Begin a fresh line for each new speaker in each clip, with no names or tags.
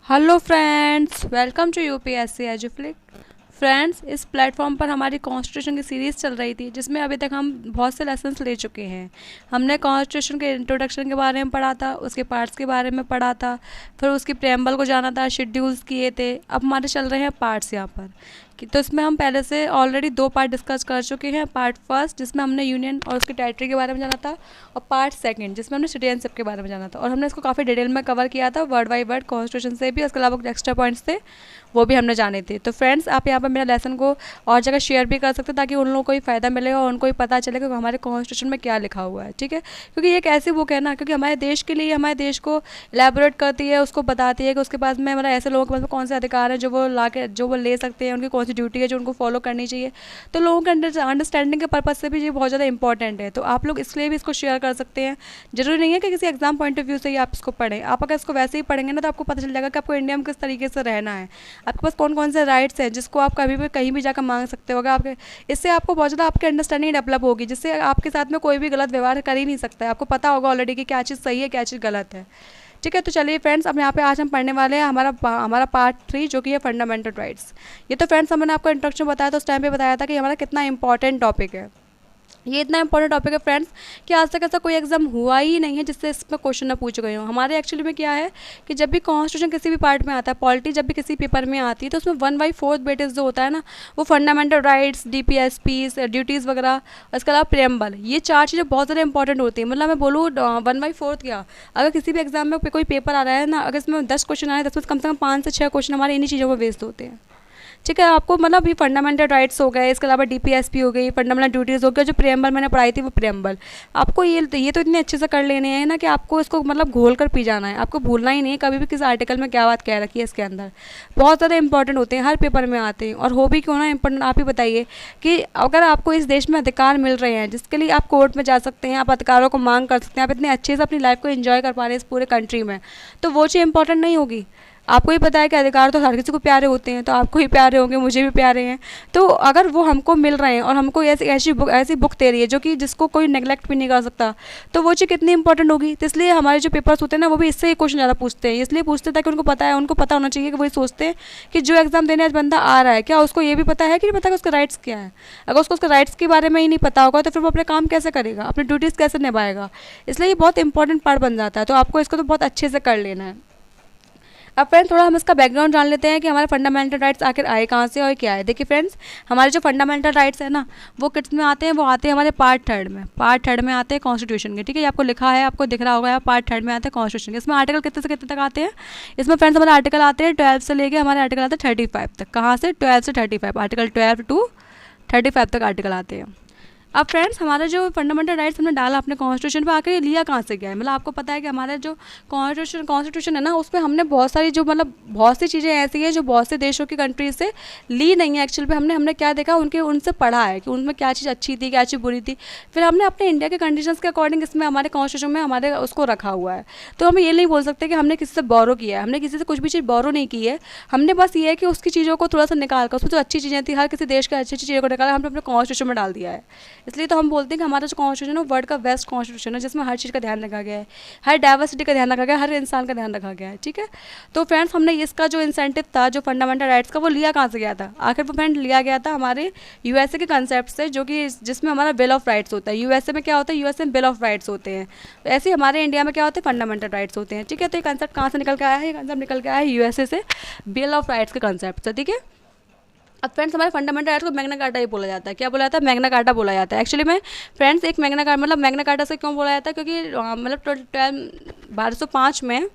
Hello friends, welcome to UPSC Eduflix. Friends, इस platform पर हमारी कॉन्स्टिट्यूशन की सीरीज़ चल रही थी, जिसमें अभी तक हम बहुत से लेसन्स ले चुके हैं। हमने कॉन्स्टिट्यूशन के इंट्रोडक्शन के बारे में पढ़ा था, उसके पार्ट्स के बारे में पढ़ा था, फिर उसकी प्रेम्बल को जाना था, शेड्यूल्स किए थे। अब हमारे चल रहे हैं पार्ट्स यहाँ पर तो इसमें हम पहले से ऑलरेडी 2 पार्ट डिस्कस कर चुके हैं। पार्ट फर्स्ट जिसमें हमने यूनियन और उसकी टेरिटरी के बारे में जाना था, और पार्ट सेकंड जिसमें हमने सिटीजनशिप के बारे में जाना था, और हमने इसको काफ़ी डिटेल में कवर किया था, वर्ड बाई वर्ड कॉन्स्टिट्यूशन से भी। उसके अलावा कुछ एक्स्ट्रा पॉइंट्स थे, वो भी हमने जाने थे। तो फ्रेंड्स, आप यहाँ पर मेरा लेसन को और जगह शेयर भी कर सकते हैं, ताकि उन लोगों को भी फ़ायदा मिले और उनको भी पता चले कि हमारे कॉन्स्टिट्यूशन में क्या लिखा हुआ है। ठीक है, क्योंकि ये एक ऐसी बुक है ना, क्योंकि हमारे देश के लिए, हमारे देश को एलैबोरेट करती है, उसको बताती है कि उसके पास में मतलब ऐसे लोगों के पास में कौन से अधिकार हैं जो वो ले सकते हैं, उनकी कौन सी ड्यूटी है जो उनको फॉलो करनी चाहिए। तो लोगों के अंडरस्टैंडिंग के पर्पज़ से भी ये बहुत ज़्यादा इंपॉर्टेंट है। तो आप लोग इसलिए भी इसको शेयर कर सकते हैं। जरूरी नहीं है कि किसी एग्जाम पॉइंट ऑफ व्यू से ही आप इसको पढ़ें। आप अगर इसको वैसे ही पढ़ेंगे ना, तो आपको पता चल जाएगा कि आपको इंडिया में किस तरीके से रहना है, आपके पास कौन कौन से राइट्स हैं जिसको आप कभी भी कहीं भी जाकर मांग सकते हो। अगर आपके इससे आपको बहुत ज़्यादा आपकी अंडरस्टैंडिंग डेवलप होगी, जिससे आपके साथ में कोई भी गलत व्यवहार कर ही नहीं सकता है। आपको पता होगा ऑलरेडी कि क्या चीज़ सही है, क्या चीज़ गलत है। ठीक है, तो चलिए फ्रेंड्स, अब यहाँ पे आज हम पढ़ने वाले हैं हमारा पार्ट 3, जो कि है फंडामेंटल राइट्स। ये तो फ्रेंड्स हमने आपको इंट्रोडक्शन बताया था, उस टाइम पे बताया था कि हमारा कितना इंपॉर्टेंट टॉपिक है। ये इतना इंपॉर्टेंट टॉपिक है फ्रेंड्स कि आज तक ऐसा कोई एग्जाम हुआ ही नहीं है जिससे इसमें क्वेश्चन ना पूछे गए हो। हमारे एक्चुअली में क्या है कि जब भी कॉन्स्टिट्यूशन किसी भी पार्ट में आता है, पॉलिटी जब भी किसी पेपर में आती है, तो उसमें 1/4 वेटेज जो होता है ना, वो फंडामेंटल राइट्स, डीपीएसपीज, ड्यूटीज़ वगैरह, उसके अलावा प्रेम्बल, ये 4 चीज़ें बहुत ज़्यादा इंपॉर्टेंट होती है। मतलब मैं बोलूँ 1/4 क्या, अगर किसी भी एग्जाम में कोई पेपर आ रहा है ना, अगर इसमें 10 क्वेश्चन आए, 10 में कम से कम 5 से 6 क्वेश्चन हमारे इन्हीं चीज़ों में वेस्ट होते हैं। ठीक है, आपको मतलब ये फंडामेंटल राइट्स हो गए, इसके अलावा डीपीएसपी हो गई, फंडामेंटल ड्यूटीज़ हो गया, जो प्रेम्बल मैंने पढ़ाई थी वो प्रेम्बल। आपको ये तो इतने अच्छे से कर लेने हैं ना कि आपको इसको मतलब घोल कर पी जाना है, आपको भूलना ही नहीं है कभी भी किस आर्टिकल में क्या बात कह रखी है इसके अंदर। बहुत ज़्यादा इंपॉर्टेंट होते हैं, हर पेपर में आते हैं, और हो भी क्यों ना इंपॉर्टेंट। आप ही बताइए कि अगर आपको इस देश में अधिकार मिल रहे हैं जिसके लिए आप कोर्ट में जा सकते हैं, आप अधिकारों को मांग कर सकते हैं, आप इतने अच्छे से अपनी लाइफ को एंजॉय कर पा रहे हैं इस पूरे कंट्री में, तो वो चीज़ इंपॉर्टेंट नहीं होगी। आपको ही पता है कि अधिकार तो हर किसी को प्यारे होते हैं, तो आपको ही प्यारे होंगे, मुझे भी प्यारे हैं। तो अगर वो हमको मिल रहे हैं और हमको ऐसी बुक दे रही है जो कि जिसको कोई नेगलेक्ट भी नहीं कर सकता, तो वो चीज़ कितनी इंपॉर्टेंट होगी। तो इसलिए हमारे जो पेपर्स होते हैं ना, वो भी इससे ही क्वेश्चन ज़्यादा पूछते हैं। इसलिए पूछते हैं ताकि उनको पता है, उनको पता होना चाहिए कि वही सोचते हैं कि जो एग्जाम देने आज बंदा आ रहा है, क्या उसको ये भी पता है कि नहीं पता कि उसके राइट्स क्या है। अगर उसको उसके राइट्स के बारे में ही नहीं पता होगा, तो फिर वो अपने काम कैसे करेगा, अपनी ड्यूटीज़ कैसे निभाएगा। इसलिए ये बहुत इंपॉर्टेंट पार्ट बन जाता है। तो आपको इसको तो बहुत अच्छे से कर लेना है। अब फ्रेंड्स, थोड़ा हम इसका बैकग्राउंड जान लेते हैं कि हमारे फंडामेंटल राइट्स आखिर आए कहाँ से और क्या है। देखिए फ्रेंड्स, हमारे जो फंडामेंटल राइट्स है ना, वो किस में आते हैं, वो आते हैं हमारे पार्ट 3 में। पार्ट 3 में आते हैं कॉन्स्टिट्यूशन के। ठीक है, ये आपको लिखा है, आपको दिख रहा होगा, पार्ट 3 में आते हैं कॉन्स्टिट्यूशन के। इसमें आर्टिकल कितने से कितने तक आते हैं? इसमें फ्रेंड्स हमारे आर्टिकल आते हैं 12 से लेके हमारे आर्टिकल आते हैं 35 तक। कहाँ से? 12 से 35, आर्टिकल 12 टू 35 तक आर्टिकल आते हैं। अब फ्रेंड्स, हमारा जो फंडामेंटल राइट्स हमने डाला अपने कॉन्स्टिट्यूशन पे, आकर ये लिया कहाँ से गया है? मतलब आपको पता है कि हमारा जो कॉन्स्टिट्यूशन है ना, उसमें हमने बहुत सारी जो मतलब बहुत सी चीज़ें ऐसी हैं जो बहुत से देशों की कंट्रीज से ली नहीं है। एक्चुअल पे हमने क्या देखा, उनसे पढ़ा है कि उनमें क्या चीज़ अच्छी थी, क्या चीज़ बुरी थी, फिर हमने अपने इंडिया के कंडीशंस के अकॉर्डिंग इसमें हमारे कॉन्स्टिट्यूशन में हमारे उसको रखा हुआ है। तो हम ये नहीं बोल सकते कि हमने किसी से बोरो किया है, हमने किसी से कुछ भी चीज़ बोरो नहीं की है। हमने बस ये है कि उसकी चीज़ों को थोड़ा सा निकाल कर, उसमें जो अच्छी चीज़ें थी, हर किसी देश की अच्छी अच्छी चीज़ों को निकाल हमने अपने कॉन्स्टिट्यूशन में डाल दिया है। इसलिए तो हम बोलते हैं कि हमारा जो कॉन्स्टिट्यूशन है, वर्ल्ड का बेस्ट कॉन्स्टिट्यूशन है, जिसमें हर चीज़ का ध्यान रखा गया है, हर डाइवर्सिटी का ध्यान रखा गया है, हर इंसान का ध्यान रखा गया है। ठीक है, तो फ्रेंड्स, हमने इसका जो इंसेंटिव था, जो फंडामेंटल राइट्स का, वो लिया कहाँ से गया था? आखिर वो फ्रेंड लिया गया था हमारे यूएसए के कंसेप्ट से, जो कि जिसमें हमारा बिल ऑफ राइट्स होता है। यूएसए में क्या होता है? यूएसए में बिल ऑफ राइट्स होते हैं। ऐसे ही हमारे इंडिया में क्या होते हैं? फंडामेंटल राइट्स होते हैं। ठीक है, तो ये कंसेप्ट कहाँ से निकल के आया है? ये कंसेप्ट निकल के आया है यूएसए से, बिल ऑफ राइट्स के कंसेप्ट से। ठीक है, अब फ्रेंड्स, हमारे फंडामेंटल राइट्स को मैग्ना कार्टा ही बोला जाता है। क्या बोला जाता है? मैग्ना कार्टा बोला जाता है। एक्चुअली में फ्रेंड्स, एक मैग्ना कार्टा मतलब मैग्ना कार्टा से क्यों बोला जाता है? क्योंकि मतलब 1205 में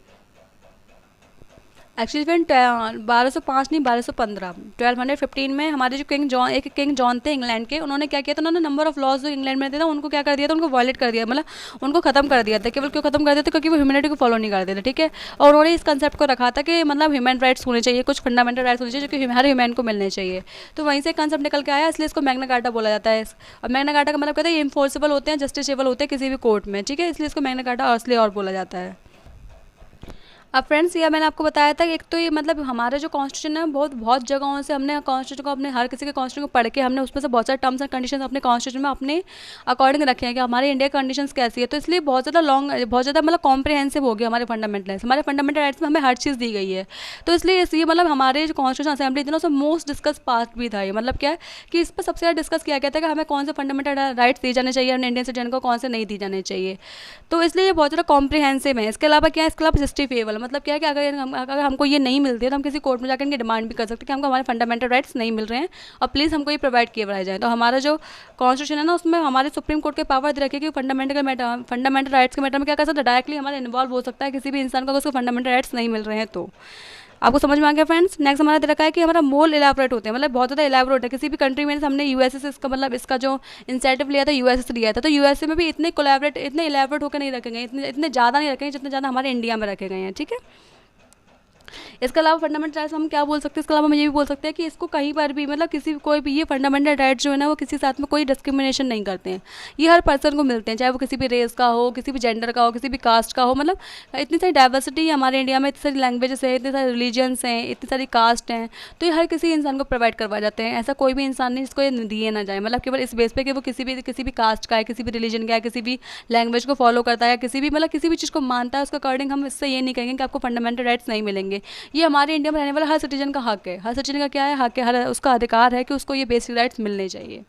एक्चुअली फ्रेंड 1205 नहीं, 1215, 1215 में हमारे जो किंग जॉन थे इंग्लैंड के, उन्होंने क्या किया था? उन्होंने नंबर ऑफ लॉज जो इंग्लैंड में थे ना, उनको क्या कर दिया था? उनको वॉयलेट कर दिया, मतलब उनको खत्म कर दिया था। केवल क्यों खत्म कर दिया था? क्योंकि वो ह्यूमैनिटी को फॉलो नहीं करते थे। ठीक है, और उन्होंने इस कंसेप्ट को रखा था कि मतलब ह्यूमन राइट्स होने चाहिए, कुछ फंडामेंटल राइट्स होने चाहिए जो कि हर ह्यूमन को मिलने चाहिए। तो वहीं से कंसेप्ट निकल के आया, इसलिए इसको मैग्ना कार्टा बोला जाता है। और मैग्ना कार्टा का मतलब कहता है ये इन्फोर्सेबल होते हैं, जस्टिसेबल होते हैं किसी भी कोर्ट में। ठीक है, इसलिए इसको मैग्ना कार्टा और इसलिए और बोला जाता है। अब फ्रेंड्स, ये मैंने आपको बताया था कि एक तो ये मतलब हमारा जो कॉन्स्टिट्यूशन है बहुत बहुत जगहों से हमने कॉन्स्टिट्यूशन को अपने हर किसी के कॉन्स्टिट्यूशन को पढ़ के हमने उसमें से बहुत सारे टर्म्स एंड कंडीशंस अपने कॉन्स्टिट्यूशन में अपने अकॉर्डिंग रखे हैं कि हमारे इंडिया कंडीशंस कैसी है। तो इसलिए बहुत ज़्यादा लॉन्ग, बहुत ज़्यादा मतलब कॉम्प्रिहेंसिव हो गया हमारे फंडामेंटल राइट्स में हमें हर चीज़ दी गई है। तो इसलिए ये मतलब हमारे जो कॉन्स्टिट्यूशन असेंबली थी ना उसमें मोस्ट डिस्कस पार्ट भी था ये। मतलब क्या है कि इस पर सबसे ज़्यादा डिस्कस किया गया था कि हमें कौन से फंडामेंटल राइट्स दिए जाने चाहिए और इंडियन सिटीजन को कौन से नहीं दिए जाने चाहिए। तो इसलिए ये बहुत ज़्यादा कॉम्प्रिहेंसिव है। इसके अलावा क्या है, इसके अलावा जस्टिफिएबल मतलब क्या है कि अगर हमको ये नहीं मिलती है तो हम किसी कोर्ट में जाकर इनकी डिमांड भी कर सकते हैं कि हमको हमारे फंडामेंटल राइट्स नहीं मिल रहे हैं और प्लीज़ हमको ये प्रोवाइड किए बनाए जाए। तो हमारा जो कॉन्स्टिट्यूशन है ना उसमें हमारे सुप्रीम कोर्ट के पावर दे रखे कि फंडामेंटल राइट्स के मैटर में क्या कर सकता है, डायरेक्टली हमारा इन्वॉल्व हो सकता है किसी भी इंसान को अगर उसको फंडामेंटल राइट्स नहीं मिल रहे हैं। तो आपको समझ में आ गया फ्रेंड्स। नेक्स्ट हमारा दे रखा है कि हमारा मोल इलेबोरेट होते हैं, मतलब बहुत ज़्यादा इलेबोरेट है। किसी भी कंट्री में हमने यूएसए से इसका मतलब इसका जो इंसेंटिव लिया था यूएसए से लिया था, तो यूएसए में भी इतने कोलैबोरेट इतने इलेबोरेट होकर नहीं रखे गए, इतने ज़्यादा नहीं रखे गए जितने ज़्यादा हमारे इंडिया में रखे गए हैं। ठीक है, इसके अलावा फंडामेंटल राइट्स हम क्या बोल सकते हैं, इसके अलावा हम ये भी बोल सकते हैं कि इसको कहीं पर भी मतलब किसी कोई भी ये फंडामेंटल राइट्स जो है ना वो किसी साथ में कोई डिस्क्रिमिनेशन नहीं करते हैं। ये हर पर्सन को मिलते हैं, चाहे वो किसी भी रेस का हो, किसी भी जेंडर का हो, किसी भी कास्ट का हो। मतलब इतनी सारी डाइवर्सिटी है हमारे इंडिया में, इतनी सारी लैंग्वेजेस है, इतने सारे रिलीजन्स हैं, इतनी सारी कास्ट हैं। तो ये हर किसी इंसान को प्रोवाइड करवाए जाते हैं। ऐसा कोई भी इंसान नहीं जिसको ये दिए ना जाए, मतलब केवल इस बेस पे कि वो किसी भी कास्ट का है, किसी भी रिलीजन का है, किसी भी लैंग्वेज को फॉलो करता है, किसी भी मतलब किसी भी चीज़ को मानता है, उसके अकॉर्डिंग हम इससे ये नहीं कहेंगे कि आपको फंडामेंटल राइट्स नहीं मिलेंगे। ये हमारे इंडिया में रहने वाला हर सिटीजन का हक है। हर सिटीजन का क्या है, हक है, हर उसका अधिकार है कि उसको ये बेसिक राइट्स मिलने चाहिए।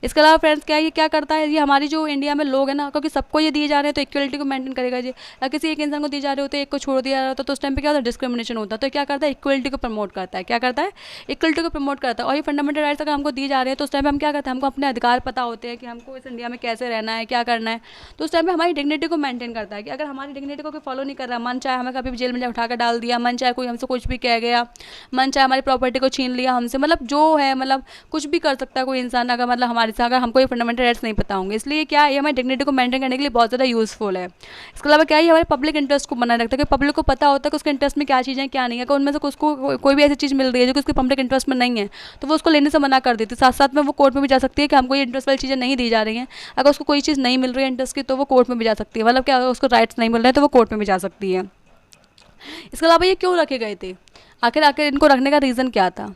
इसके अलावा फ्रेंड्स क्या है, ये क्या करता है, ये हमारी जो इंडिया में लोग हैं ना, क्योंकि सबको ये दिए जा रहे हैं तो इक्वलिटी को मेंटेन करेगा जी। अगर किसी एक इंसान को दिए जा रहे होते, एक को छोड़ दिया जाता तो उस टाइम पे क्या होता है, डिस्क्रिमिनेशन होता है। तो क्या करता है, इक्वलिटी को प्रमोट करता है। क्या करता है, इक्वलिटी को प्रमोट करता है। और ये फंडामेंटल राइट्स अगर हमको दिए जा रहे हैं तो उस टाइम पे हम क्या करते हैं, हमको अपने अधिकार पता होते हैं कि हमको इस इंडिया में कैसे रहना है, क्या करना है। तो उस टाइम पे हमारी डिग्निटी को मेंटेन करता है कि अगर हमारी डिग्निटी को कोई फॉलो नहीं कर रहा, मन चाहे हमें कभी भी जेल में उठाकर डाल दिया, मन चाहे कोई हमसे कुछ भी कह गया, मन चाहे हमारी प्रॉपर्टी को छीन लिया हमसे, मतलब जो है मतलब कुछ भी कर सकता है कोई इंसान अगर मतलब हमारे से, अगर हमको ये फंडामेंटल राइट्स नहीं पता होंगे। इसलिए क्या है, ये हमारी डिग्निटी को मेंटेन करने के लिए बहुत ज़्यादा यूजफुल है। इसके अलावा क्या है, हमारे पब्लिक इंटरेस्ट को बनाए रखता है कि पब्लिक को पता होता है कि उसके इंटरेस्ट में क्या चीज़ें क्या नहीं है। अगर उनमें से उसको कोई भी ऐसी चीज़ मिल रही है जो कि उसके पब्लिक इंटरेस्ट में नहीं है तो वो उसको लेने से मना कर देती है। साथ साथ में वो कोर्ट में भी जा सकती है कि हमको ये इंटरेस्ट वाली चीज़ें नहीं दी जा रही हैं। अगर उसको कोई चीज़ नहीं मिल रही है इंटरेस्ट की तो वो कोर्ट में भी जा सकती है। मतलब क्या, अगर उसको राइट्स नहीं मिल रहे हैं तो वो कोर्ट में भी जा सकती है। इसके अलावा ये क्यों रखे गए थे, आखिर आखिर इनको रखने का रीज़न क्या था।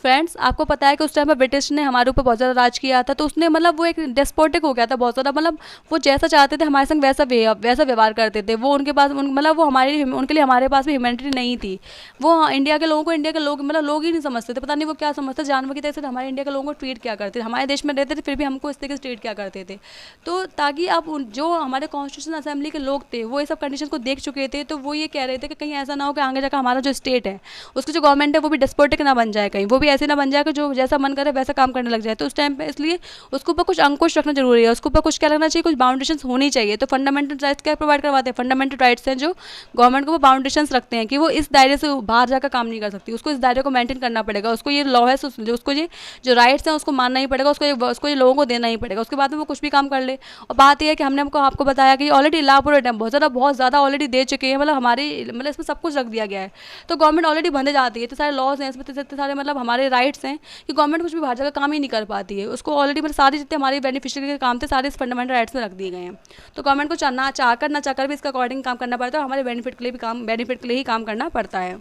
फ्रेंड्स आपको पता है कि उस टाइम पर ब्रिटिश ने हमारे ऊपर बहुत ज़्यादा राज किया था, तो उसने मतलब वो एक डेस्पोटिक हो गया था बहुत ज़्यादा। मतलब वो जैसा चाहते थे हमारे संग वैसा व्यवहार करते थे। वो उनके पास मतलब वो उनके लिए हमारे पास भी ह्यूमैनिटी नहीं थी। वो इंडिया के लोगों को इंडिया के लोग मतलब लोग ही नहीं समझते थे, पता नहीं वो क्या समझते, जानवर की तरह से हमारे इंडिया के लोगों को ट्रीट क्या करते थे। हमारे देश में रहते थे फिर भी हमको इस तरीके से ट्रीट क्या करते थे। तो ताकि आप जो हमारे कॉन्स्टिट्यूशन असेंबली के लोग थे वो ये सब कंडीशन को देख चुके थे, तो वो ये कह रहे थे कि कहीं ऐसा ना हो कि आगे जाकर हमारा जो स्टेट है उसकी जो गवर्नमेंट है वो भी डेस्पोटिक ना बन जाए, कहीं वो भी ऐसे ना बन जाए कि जो जैसा मन करे वैसा काम करने लग जाए। तो उस टाइम पे इसलिए उसके ऊपर कुछ अंकुश रखना जरूरी है, उसके ऊपर कुछ क्या रखना चाहिए, कुछ बाउंडेशंस होनी चाहिए। तो फंडामेंटल राइट्स क्या प्रोवाइड करवाते हैं, फंडामेंटल राइट्स हैं जो गवर्नमेंट को वो बाउंडेशंस रखते हैं कि वो इस दायरे से बाहर जाकर काम नहीं कर सकती, उसको इस दायरे को मेंटेन करना पड़ेगा। उसको ये लॉ है, उसको ये जो राइट्स हैं उसको मानना ही पड़ेगा, उसको ये लोगों को देना ही पड़ेगा। उसके बाद में वो कुछ भी काम कर ले। और बात यह है कि हमने आपको बताया कि ऑलरेडी इलाबोरेट है, बहुत ज़्यादा ऑलरेडी दे चुके हैं। मतलब मतलब इसमें सब कुछ रख दिया गया है, तो गवर्नमेंट ऑलरेडी बंधे जाती है। इतने सारे लॉज हैं इसमें, इतने सारे मतलब हमारे राइट्स हैं कि गवर्नमेंट कुछ भी बाहर जाकर काम ही नहीं कर पाती है। उसको ऑलरेडी मतलब सारे जितने हमारे बेनिफिशियरी के काम थे सारे इस फंडामेंटल राइट्स में रख दिए गए हैं। तो गवर्नमेंट को ना चाहकर भी इसका अकॉर्डिंग काम करना पड़ता है और हमारे बेनिफिट के लिए ही काम करना पड़ता है।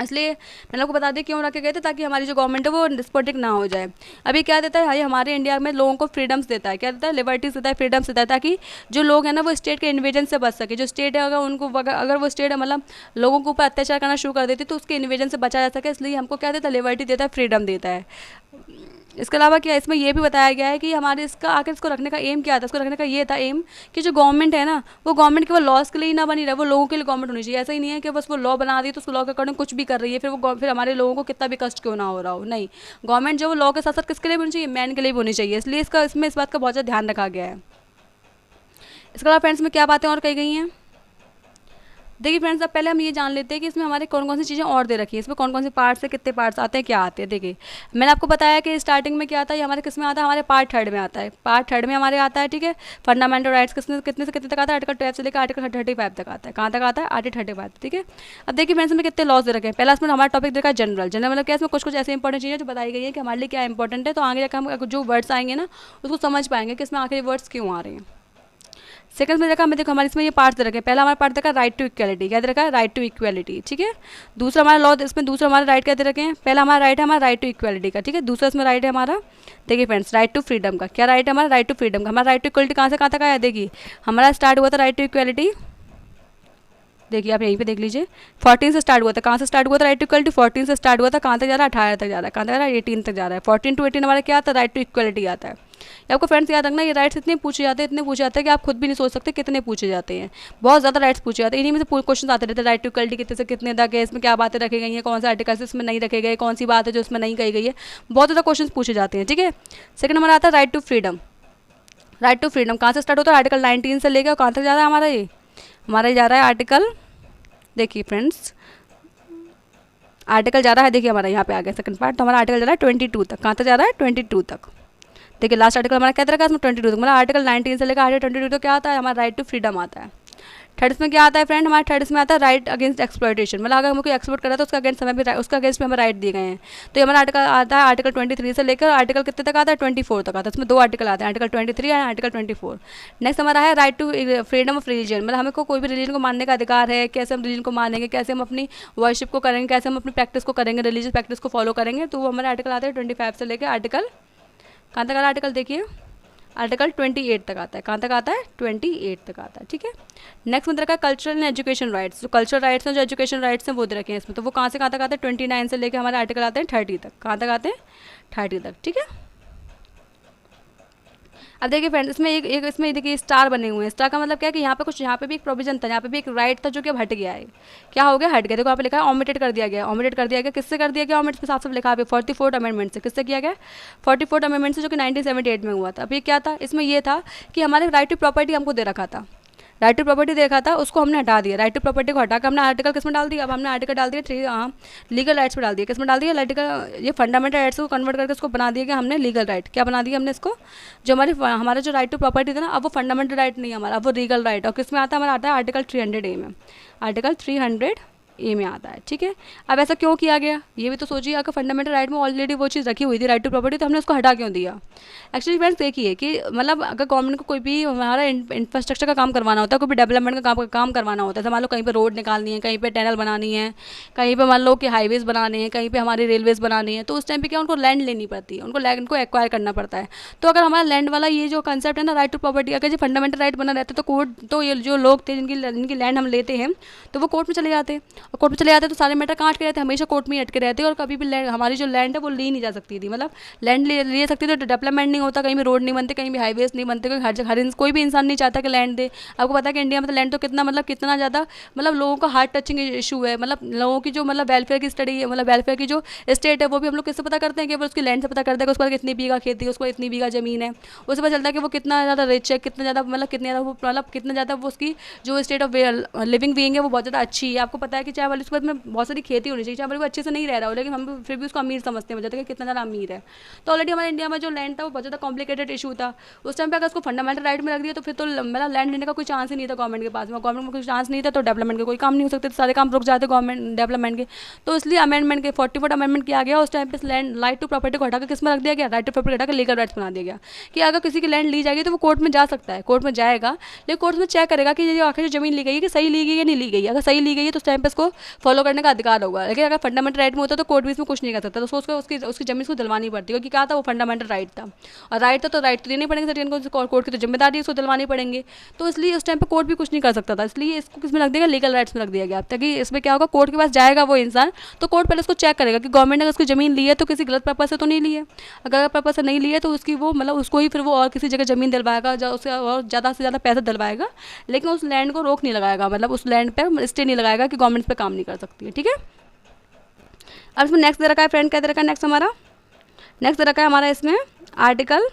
इसलिए मैंने आपको बता दिया क्यों रखे गए थे, ताकि हमारी जो गवर्नमेंट है वो डिस्पोटिक ना हो जाए। अभी क्या देता है, हमारे इंडिया में लोगों को फ्रीडम्स देता है, क्या देता है, लिबर्टीज देता है, फ्रीडम्स देता है, ताकि जो लोग हैं ना वो स्टेट के इन्वेजन से बच सके। जो स्टेट है अगर वो स्टेट मतलब लोगों के ऊपर अत्याचार करना शुरू कर देती तो उसके इन्वेजन से बचा जा सके। इसलिए हमको क्या देता है, लिबर्टी देता है, फ्रीडम देता है। इसके अलावा क्या इसमें यह भी बताया गया है कि हमारे आखिर इसको रखने का एम क्या था। इसको रखने का ये था एम कि जो गवर्नमेंट है ना वो गवर्नमेंट केवल लॉस के लिए ही ना बनी रहे, वो लोगों के लिए गवर्नमेंट होनी चाहिए। ऐसा ही नहीं है कि बस वो लॉ बना दी तो उस लॉ के अकॉर्डिंग कुछ भी कर रही है, फिर हमारे लोगों को कितना भी कष्ट क्यों ना हो रहा हो। नहीं, गवर्नमेंट जो लॉ के साथ साथ किसके लिए भी होनी चाहिए, मैन के लिए भी होनी चाहिए। इसलिए इसमें इस बात का बहुत ज़्यादा ध्यान रखा गया है। इसके अलावा फ्रेंड्स में क्या बातें और कही गई हैं, देखिए फ्रेंड्स अब पहले हम ये जान लेते हैं कि इसमें हमारे कौन कौन सी चीज़ें और दे रखी है, इसमें कौन कौन से पार्ट्स है, कितने पार्ट्स आते हैं, क्या आते हैं। देखिए मैंने आपको बताया कि स्टार्टिंग में क्या आता है, हमारे किस में आता है, हमारे पार्ट थर्ड में आता है। पार्ट थर्ड में हमारे आता है, ठीक है, फंडामेंटल राइट्स कितने से कितने तक आता है, आर्टिकल 12 से लेकर आर्टिकल 35 तक आता है। कहाँ तक आता है, आर्टिकल 35, ठीक है। अब देखिए फ्रेंड्स में कितने लॉज दे रखे हैं। पहला इसमें हमारा टॉपिक देखा है जनरल मतलब क्या, इसमें कुछ ऐसे इंपॉर्टेंट चीज़ें जो बताई गई है कि हमारे लिए क्या इंपॉर्टेंट है, तो आगे जाकर हम जो वर्ड्स आएंगे ना उसको समझ पाएंगे कि इसमें आखिर वर्ड्स क्यों आ रहे हैं। सेकंड में देखा हमें, देखो हमारे इसमें ये पार्ट दे रखे हैं। पहला हमारा पार्ट देखा राइट टू इक्वलिटी, क्या दे रखा है, राइट टू इक्वलिटी, ठीक है। दूसरा हमारा लॉ, इसमें दूसरा हमारा राइट क्या दे रखे हैं, पहला हमारा राइट है हमारा राइट टू इक्वलिटी का, ठीक है। दूसरा इसमें राइट है हमारा, देखिए फ्रेंड्स, राइट टू फ्रीडम का। क्या राइट है हमारा, राइट टू फ्रीडम का। हमारा राइट टू इक्वलिटी कहाँ से कहाँ तक आया, देखिए हमारा स्टार्ट हुआ था राइट टू इक्वलिटी, देखिए आप यहीं पे देख लीजिए 14 से स्टार्ट हुआ था। कहाँ से स्टार्ट हुआ था, राइट टू इक्वलिटी 14 से स्टार्ट हुआ था। कहाँ तक जा रहा है, 18 तक जा रहा है। कहाँ तक जा रहा है, 18 तक जा रहा है। 14 टू 18 हमारा क्या आता है, राइट टू इक्वलिटी आता है। ये आपको फ्रेंड्स याद रखना, ये राइट्स इतने पूछे जाते हैं, इतने पूछे जाते हैं कि आप खुद भी नहीं सोच सकते कितने पूछे जाते हैं। बहुत ज़्यादा राइट्स पूछे जाते हैं, इन्हीं में से क्वेश्चन आते रहते हैं। राइट टू इक्वलिटी कितने से कितने तक है, इसमें क्या बातें रखी गई हैं, कौन सा आर्टिकल इसमें नहीं रखे गए, कौन सी बात है जो इसमें नहीं कही गई है, बहुत ज़्यादा क्वेश्चन पूछे जाते हैं, ठीक है। सेकंड नंबर आता है right to freedom. Right to freedom कहाँ से स्टार्ट होता है, आर्टिकल 19 से लेकर कहाँ तक जा रहा है हमारा, ये हमारा जा रहा है आर्टिकल, देखिए फ्रेंड्स आर्टिकल जा रहा है, देखिए हमारा यहाँ पे आ गया सेकंड पार्ट, तो हमारा आर्टिकल जा रहा है 22 तक। कहाँ तक जा रहा है, 22 तक। देखिए लास्ट आर्टिकल हमारा क्या तरह का, इसमें 22 तक, मतलब आर्टिकल 19 से लेकर आर्टिकल 22 तक क्या आता है, हमारा राइट टू फ्रीडम आता है। थर्ड्स में क्या आता है फ्रेंड, हमारे थर्ड्स में आता है राइट अगेंस्ट एक्सप्लॉयटेशन, मतलब अगर हमें कोई एक्सप्लॉयट करा तो उसका अगेंस्ट हमें भी, उसका अगेंस्ट में हमें राइट दिए गए हैं। तो ये हमारा आर्टिकल आता है आर्टिकल 23 से लेकर आर्टिकल कितने तक आता है, 24 तक आता है। इसमें 2 आर्टिकल आते हैं, आर्टिकल 23 एंड आर्टिकल 24। नेक्स्ट हमारा है right to freedom of religion, मतलब हमें कोई भी रिलीजन को मानने का अधिकार है, कैसे हम रिलीजन को मानेंगे, कैसे हम अपनी वर्शिप को करेंगे, कैसे हम अपनी प्रैक्टिस को करेंगे, रिलीजियस प्रैक्टिस को फॉलो करेंगे। तो वो हमारे आर्टिकल आते हैं 25 से लेकर आर्टिकल कहाँ तक आ रहा है, आर्टिकल देखिए आर्टिकल 28 तक आता है। कहाँ तक आता है, 28 तक आता है, ठीक है। नेक्स्ट में रखा है कल्चरल एंड एजुकेशन राइट्स। जो कल्चरल राइट्स हैं, जो एजुकेशन राइट्स हैं वो दे रखे हैं इसमें। तो वो कहाँ से कहाँ तक आते हैं, 29 से लेकर हमारे आर्टिकल आते हैं 30 तक। कहाँ तक आते हैं, 30 तक, ठीक है। अब देखिए फ्रेंड्स, इसमें एक इसमें देखिए स्टार बने हुए हैं। स्टार का मतलब क्या है कि यहाँ पे कुछ, यहाँ पे भी एक प्रोविजन था, यहाँ पे भी एक राइट था जो कि अब हट गया है। क्या हो गया, हट गया। देखो यहाँ पे लिखा है ऑमिटेड कर दिया गया। ऑमिटेड कर दिया गया, किससे कर दिया गया ऑमिट, इसमें साफ साफ लिखा है 44th अमेंडमेंट से। किससे किया गया, 44th अमेंडमेंट से, जो कि 1978 में हुआ था। अब ये क्या था, इसमें ये था कि हमारे राइट टू प्रॉपर्टी हमको दे रखा था, राइट टू प्रॉपर्टी देखा था, उसको हमने हटा दिया। राइट टू प्रॉपर्टी को हटाकर हमने आर्टिकल किस में डाल दिया, अब हमने आर्टिकल डाल दिया 3 लीगल राइट्स में डाल दिया। किस में डाल दिया, आर्टिकल ये फंडामेंटल राइट्स को कन्वर्ट करके उसको बना दिया कि हमने लीगल राइट। क्या बना दिया हमने इसको, जो हमारा जो राइट टू प्रॉपर्टी था ना, अब वो फंडामेंटल राइट नहीं है हमारा, अब वो लीगल राइट। और किस में आता है, हमारा आता है आर्टिकल 300A में, आर्टिकल 300A में आता है, ठीक है। अब ऐसा क्यों किया गया, ये भी तो सोचिए। अगर फंडामेंटल राइट में ऑलरेडी वो चीज़ रखी हुई थी राइट टू प्रॉपर्टी, तो हमने उसको हटा क्यों दिया। एक्चुअली फ्रेंड्स देखिए कि मतलब अगर गवर्नमेंट को कोई भी हमारा इंफ्रास्ट्रक्चर का काम करवाना होता है, कोई भी डेवलपमेंट का काम करवाना होता है, तो मान लो कहीं पे रोड निकालनी है, कहीं पे टनल बनानी है, कहीं पे मान लो कि हाईवेज बनाने हैं, कहीं पे हमारी रेलवेज बनानी है, तो उस टाइम पे क्या उनको लैंड लेनी पड़ती है, उनको लैंड को एक्वायर करना पड़ता है। तो अगर हमारा लैंड वाला ये जो कंसेप्ट है ना राइट टू प्रॉपर्टी, अगर जो फंडामेंटल राइट बना रहता है, तो कोर्ट, तो ये जो लोग थे जिनकी लैंड हम लेते हैं, तो वो कोर्ट में चले जाते हैं। और कोर्ट में चले जाते हैं तो सारे मैटर कहाँ अटके रहते हैं, हमेशा कोर्ट में ही अटके रहते हैं। और कभी भी हमारी जो लैंड है वो ली नहीं जा सकती थी, मतलब लैंड ले सकती थी तो डेवलपमेंट नहीं होता, कहीं भी रोड नहीं बनते, कहीं भी हाईवेज नहीं बनते, कोई भी इंसान नहीं चाहता कि लैंड दे। आपको पता है कि इंडिया में तो लैंड तो कितना ज़्यादा मतलब लोगों का हार्ट टचिंग इशू है। मतलब लोगों की जो मतलब वेलफेयर की स्टडी है, मतलब वेलफेयर की जो स्टेट है, वो भी हम लोग किससे पता करते हैं, केवल उसकी लैंड से पता करते हैं कि उसको कितनी बीघा खेती है, उसको इतनी बीघा ज़मीन है। उससे पता चलता है कि वो कितना ज़्यादा रिच है, कितना ज़्यादा कितना ज़्यादा वो उसकी जो स्टेट ऑफ लिविंग बीइंग है वो बहुत ज़्यादा अच्छी है। आपको पता है कि चाहे वाले उसके बाद में बहुत सारी खेती होनी चाहिए, चाहे वाले को अच्छे से नहीं रह रहा हो, लेकिन हम फिर भी उसको अमीर समझते हैं, वजह कि कितना ज़्यादा अमीर है। तो ऑलरेडी हमारे इंडिया में जो लैंड था वो बहुत ज़्यादा कॉम्प्लिकेटेड इशू था। उस टाइम पे अगर उसको फंडामेंटल राइट में रख दिया तो फिर तो मतलब लैंड लेने का कोई चांस ही नहीं था गवर्नमेंट के पास में। गवर्नमेंट में कोई चांस नहीं था तो डेवलपमेंट के कोई काम नहीं हो सकते, तो सारे काम रुक जाते गवर्नमेंट डेवलपमेंट के। तो इसलिए अमेंडमेंट के 44th अमेंडमेंट किया गया। उस टाइम पे लैंड राइट टू प्रॉपर्टी को हटाकर किस में रख दिया गया, राइट टू प्रॉपर्टी हटाकर लीगल राइट्स बना दिया गया कि अगर किसी की लैंड ली जाएगी तो वो कोर्ट में जा सकता है, कोर्ट में जाएगा, लेकिन कोर्ट में चेक करेगा कि ये आखिर जो जमीन ली गई है कि सही ली गई या नहीं ली गई। अगर सही ली गई है तो उस टाइम पे इसको फॉलो करने का अधिकार होगा, लेकिन अगर फंडामेंटल राइट में होता तो कोर्ट भी इसमें कुछ नहीं कर सकता। तो उसको उसकी जमीन को दिलवानी पड़ती है, क्योंकि क्या था वो फंडामेंटल राइट था, और राइट था तो राइट तो देनी पड़ेंगे सिटीजन को, कोर्ट की तो जिम्मेदारी उसको दिलवानी पड़ेंगे। तो इसलिए उस टाइम पे कोर्ट भी कुछ नहीं कर सकता था, इसलिए इसको किसमें रख दिया, लीगल राइट्स में रख दिया गया, ताकि इसमें क्या होगा, कोर्ट के पास जाएगा वो इंसान तो कोर्ट पहले उसको चेक करेगा कि गवर्नमेंट ने उसकी ज़मीन ली है तो किसी गलत पर्पज से तो नहीं ली है। अगर गलत पर्पज से नहीं ली है तो उसकी वो मतलब उसको ही फिर वो और किसी जगह ज़मीन दिलवाएगा, उससे और ज़्यादा से ज़्यादा पैसा दिलवाएगा, लेकिन उस लैंड को रोक नहीं लगाएगा, मतलब उस लैंड पर स्टे नहीं लगाएगा कि गवर्नमेंट पर काम नहीं कर सकती है, ठीक है। अब इसमें नेक्स्ट दे रखा है फ्रेंड, क्या दे रखा है नेक्स्ट हमारा, नेक्स्ट दे रखा है हमारा इसमें article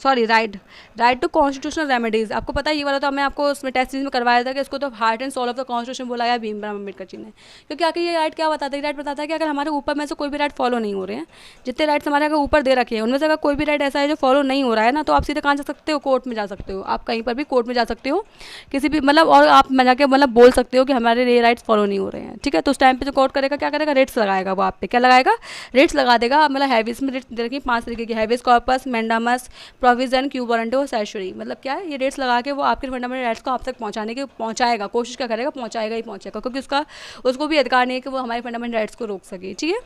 right to constitutional remedies. आपको पता है ये वाला तो मैं आपको उसमें टेस्ट सीरीज में करवाया था कि इसको तो heart and soul of the constitution बोला है भीमराव अम्बेडकर जी ने। क्योंकि आखिर ये राइट क्या बताता है, राइट बताता है कि अगर हमारे ऊपर में से कोई भी राइट फॉलो नहीं हो रहे हैं, जितने राइट्स हमारे अगर ऊपर दे रखे हैं उनमें से अगर कोई भी राइट ऐसा है जो फॉलो नहीं हो रहा है ना, तो आप सीधे कहाँ जा सकते हो, कोर्ट में जा सकते हो। आप कहीं पर भी कोर्ट में जा सकते हो किसी भी मतलब, और आप जाके मतलब बोल सकते हो कि हमारे ये राइट्स फॉलो नहीं हो रहे हैं, ठीक है। तो उस टाइम पे जो कोर्ट करेगा क्या करेगा, रेट्स लगाएगा, वो आप पे क्या लगाएगा, रेट्स लगा देगा। मतलब हैवीज में रेट्स दे रखी 5 तरीके की, habeas corpus, mandamus, provision, quo warranto और सेशरी। मतलब क्या है, ये रेट्स लगा के वो आपके फंडामेंटल राइट्स को आप तक पहुँचाएगा, कोशिश क्या करेगा, पहुँचाएगा ही पहुँचेगा, क्योंकि उसको भी अधिकार नहीं है कि वो हमारे फंडामेंटल राइट्स को रोक सके। ठीक है,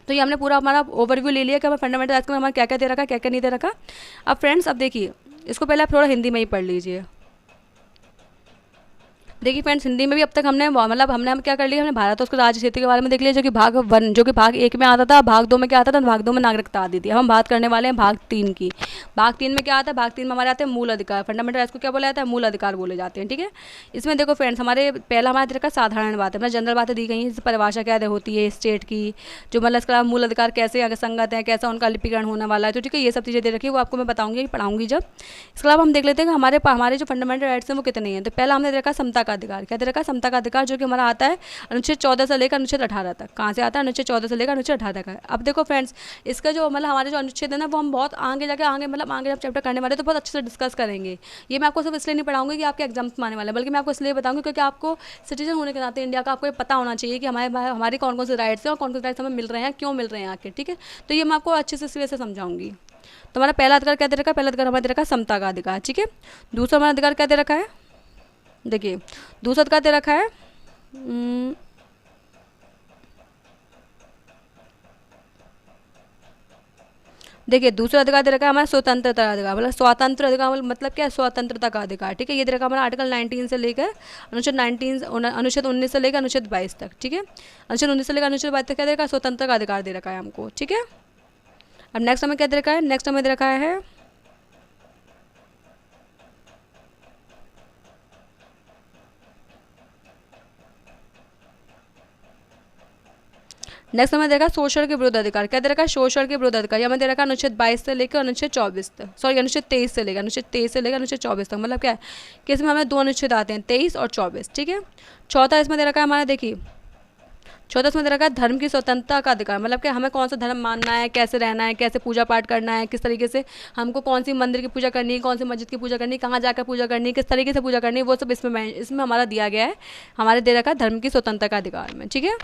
तो ये हमने पूरा हमारा ओवरव्यू ले लिया कि हमें फंडामेंटल राइट्स में हमारा क्या क्या दे रखा, क्या क्या नहीं दे रखा। अब फ्रेंड्स, अब देखिए, इसको पहले आप थोड़ा हिंदी में ही पढ़ लीजिए। देखिए फ्रेंड्स, हिंदी में भी अब तक हमने मतलब हम क्या कर लिया, हमने भारत और उसके राज्य क्षेत्र के बारे में देख लिया, जो कि भाग 1 में आता था। भाग 2 में क्या आता था, भाग 2 में नागरिकता आती थी। अब हम बात करने वाले हैं भाग 3 की। भाग 3 में क्या आता है, भाग 3 में हमारे आते हैं मूल अधिकार। फंडामेंटल राइट्स को क्या बोला जाता है, मूल अधिकार बोले जाते हैं। ठीक है, इसमें देखो फ्रेंड्स, हमारा तरीका साधारण बात है, मतलब जनरल बातें दी गई हैं, परिभाषा क्या होती है स्टेट की, जो मतलब इसके अलावा मूल अधिकार कैसे अगर संगत है, कैसा उनका लिपिकरण होने वाला है। तो ठीक है, ये सब चीज़ें दे रखी है, वो आपको मैं बताऊंगी, पढ़ाऊंगी जब। इसके अलावा हम देख लेते हैं कि हमारे जो फंडामेंटल राइट्स हैं वो कितने हैं। तो पहला हमने दे रखा समता का अधिकार। क्या दे रखा, समता का अधिकार, जो कि हमारा आता है अनुच्छेद 14 से लेकर अनुच्छेद 18 तक। कहाँ से आता है, अनुच्छेद 14 से लेकर अनुच्छेद 18 तक है। अब देखो फ्रेंड्स, इसका जो मतलब हमारे जो अनुच्छेद है ना, वो हम बहुत आगे जब चैप्टर करने वाले तो बहुत अच्छे से डिस्कस करेंगे। ये मैं आपको सिर्फ इसलिए नहीं पढ़ाऊंगी कि आपके एग्जाम्स में आने वाले, बल्कि मैं आपको इसलिए बताऊंगी क्योंकि आपको सिटीजन होने के नाते इंडिया का आपको ये पता होना चाहिए कि हमारी कौन कौन से राइट्स हैं और कौन कौन से राइट्स हमें मिल रहे हैं, क्यों मिल रहे हैं आके। ठीक है, तो ये मैं आपको अच्छे से इसलिए से समझाऊंगी। तो हमारा पहला अधिकार क्या दे रखा है, पहला अधिकार हमारा दे रखा है समता का अधिकार। ठीक है, दूसरा हमारा अधिकार क्या दे रखा है, देखिए दूसरा अधिकार दे रखा है देखिए दूसरा अधिकार दे रखा है हमारा स्वतंत्रता का अधिकार। मतलब स्वतंत्र अधिकार मतलब क्या है, स्वतंत्रता का अधिकार। ठीक है, ये दे रखा हमारा आर्टिकल 19 से लेकर अनुच्छेद 19 से लेकर अनुच्छेद 22 तक। ठीक है, अनुच्छेद 19 से लेकर अनुच्छेद 22 तक क्या दे रखा है, स्वतंत्रता का अधिकार दे रखा है हमको। ठीक है, अब नेक्स्ट हमें क्या दे रखा है, नेक्स्ट हमें दे रखा है नेक्स्ट हमें देखा शोषण के विरुद्ध अधिकार। क्या दे रखा है, शोषण के विरुद्ध अधिकार। हमें दे रखा है अनुच्छेद 22 से लेकर अनुच्छेद 24 तक, सॉरी अनुच्छेद 23 से लेकर अनुच्छेद 24 तक। मतलब क्या है कि इसमें हमें 2 अनुच्छेद आते हैं, 23 और 24। ठीक है, चौथा इसमें दे रखा है हमारा, देखिए चौथा इसमें दे रखा है धर्म की स्वतंत्रता का अधिकार। मतलब कि हमें कौन सा धर्म मानना है, कैसे रहना है, कैसे पूजा पाठ करना है, किस तरीके से हमको कौन सी मंदिर की पूजा करनी है, कौन सी मस्जिद की पूजा करनी है, कहाँ जाकर पूजा करनी है, किस तरीके से पूजा करनी है, वो सब इसमें हमारा दिया गया है, हमारे दे रखा है धर्म की स्वतंत्रता का अधिकार में। ठीक है,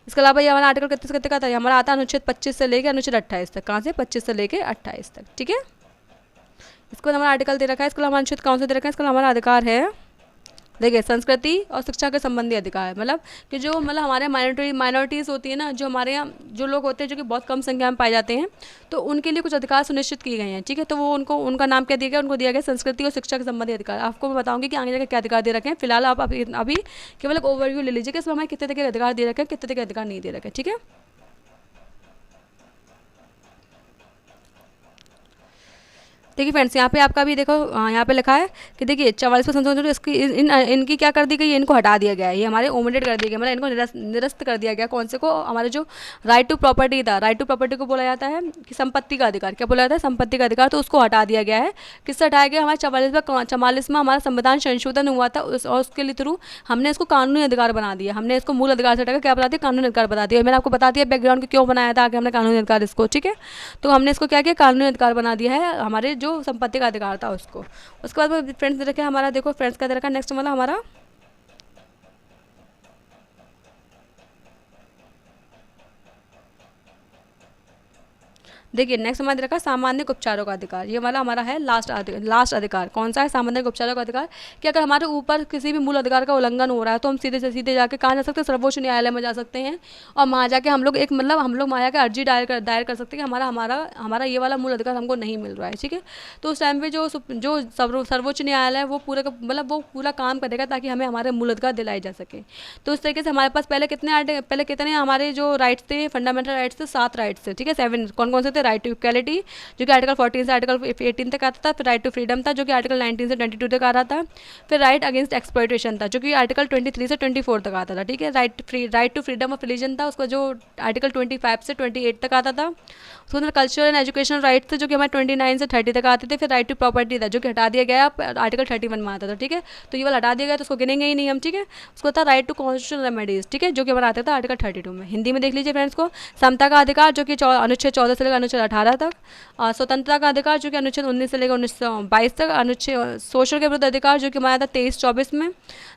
इसके अलावा ये हमारा आर्टिकल कितने का आता है, हमारा आता है अनुच्छेद 25 से लेकर अनुच्छेद 28 तक। कहाँ से, 25 से लेकर 28 तक। ठीक है, इसको हमारा आर्टिकल दे रखा है। इसके अलावा अनुच्छेद कौन से दे रखा है, इसके हमारा अधिकार है, देखिए संस्कृति और शिक्षा के संबंधी अधिकार। मतलब कि जो मतलब हमारे माइनॉरिटीज़ होती है ना, जो हमारे यहाँ जो लोग होते हैं जो कि बहुत कम संख्या में पाए जाते हैं, तो उनके लिए कुछ अधिकार सुनिश्चित किए गए हैं। ठीक है, तो वो उनका नाम क्या दिया गया, उनको दिया गया संस्कृति और शिक्षा के संबंधी अधिकार। आपको मैं बताऊंगी कि आगे जाकर क्या अधिकार दे रखे हैं। फिलहाल आप अभी केवल एक ओवरव्यू ले लीजिए कि इसमें हमें कितने तरह के अधिकार दे रखे हैं, कितने तरह के अधिकार नहीं दे रखे। ठीक है, देखिए फ्रेंड्स, यहाँ पे आपका भी देखो, यहाँ पे लिखा है कि देखिए 44वें संशोधन इसकी इनकी क्या कर दी गई है, इनको हटा दिया गया है, ये हमारे ओमिटेड कर दिया गया, मतलब इनको निरस्त कर दिया गया। कौन से को, हमारे जो राइट टू प्रॉपर्टी था, राइट टू प्रॉपर्टी को बोला जाता है कि संपत्ति का अधिकार। क्या बोला जाता है, संपत्ति का अधिकार, तो उसको हटा दिया गया है। किससे हटाया गया, हमारे 44वां हमारा संविधान संशोधन हुआ था, और उसके थ्रू हमने इसको कानूनी अधिकार बना दिया। हमने इसको मूल अधिकार से हटाकर क्या बना दिया, कानूनी अधिकार बना दिया। मैंने आपको बता दिया बैकग्राउंड को क्यों बनाया था, आगे हमने कानूनी अधिकार इसको। ठीक है, तो हमने इसको क्या किया, कानूनी अधिकार बना दिया है, हमारे जो संपत्ति का अधिकार था उसको। उसके बाद फ्रेंड्स दे रखा है हमारा, देखो फ्रेंड्स का दे रखा है नेक्स्ट वाला हमारा, देखिए नेक्स्ट हमारे रखा सामान्य उपचारों का अधिकार। ये वाला हमारा है लास्ट अधिकार। कौन सा है, सामान्य उपचारों का अधिकार। कि अगर हमारे ऊपर किसी भी मूल अधिकार का उल्लंघन हो रहा है तो हम सीधे से सीधे जाके कहाँ जा सकते हैं, सर्वोच्च न्यायालय में जा सकते हैं, और वहाँ जाके हम लोग वहाँ जाकर अर्जी दायर कर सकते हैं कि हमारा ये वाला मूल अधिकार हमको नहीं मिल रहा है। ठीक है, तो उस टाइम पे जो सर्वोच्च न्यायालय है वो वो पूरा काम करेगा ताकि हमें हमारे मूल अधिकार दिलाए जा सके। तो उस तरीके से हमारे पास पहले कितने हमारे जो राइट्स थे, फंडामेंटल राइट्स थे, 7 राइट्स थे। ठीक है, 7 कौन कौन से थे, राइट टू इक्वालिटी जो कि आर्टिकल 14 से आर्टिकल 18 तक आता था, फिर राइट टू फ्रीडम था जो कि आर्टिकल 19 से 22 तक आ रहा था, फिर राइट अगेंस्ट एक्सप्लॉयटेशन था जो कि आर्टिकल 23 से 24 तक आता था। ठीक है, right to freedom of religion था, उसका जो आर्टिकल 25 से 28 तक आता था। उसके अंदर कल्चरल एंड एजुकेशनल राइट्स थे जो कि हमारे 29 से 30 तक आते थे। फिर राइट टू प्रॉपर्टी था जो कि हटा दिया गया, आर्टिकल 31 में आता था। ठीक है, तो ये वाला हटा दिया गया तो उसको गिनेंगे ही नहीं हम। ठीक है, उसको था राइट टू कॉन्स्टिट्यूशनल रेमेडीज। ठीक है, जो कि हमारा आता था आर्टिकल 32 में। हिंदी में देख लीजिए फ्रेंड्स को, समता का अधिकार जो कि अनुच्छेद 14 से लेकर अनुच्छेद 18 तक, स्वतंत्रता का अधिकार जो कि अनुच्छेद 19 से लेकर 1922 तक, अनुच्छेद शोषण के विरुद्ध अधिकार जो कि हमारा था 23-24 में,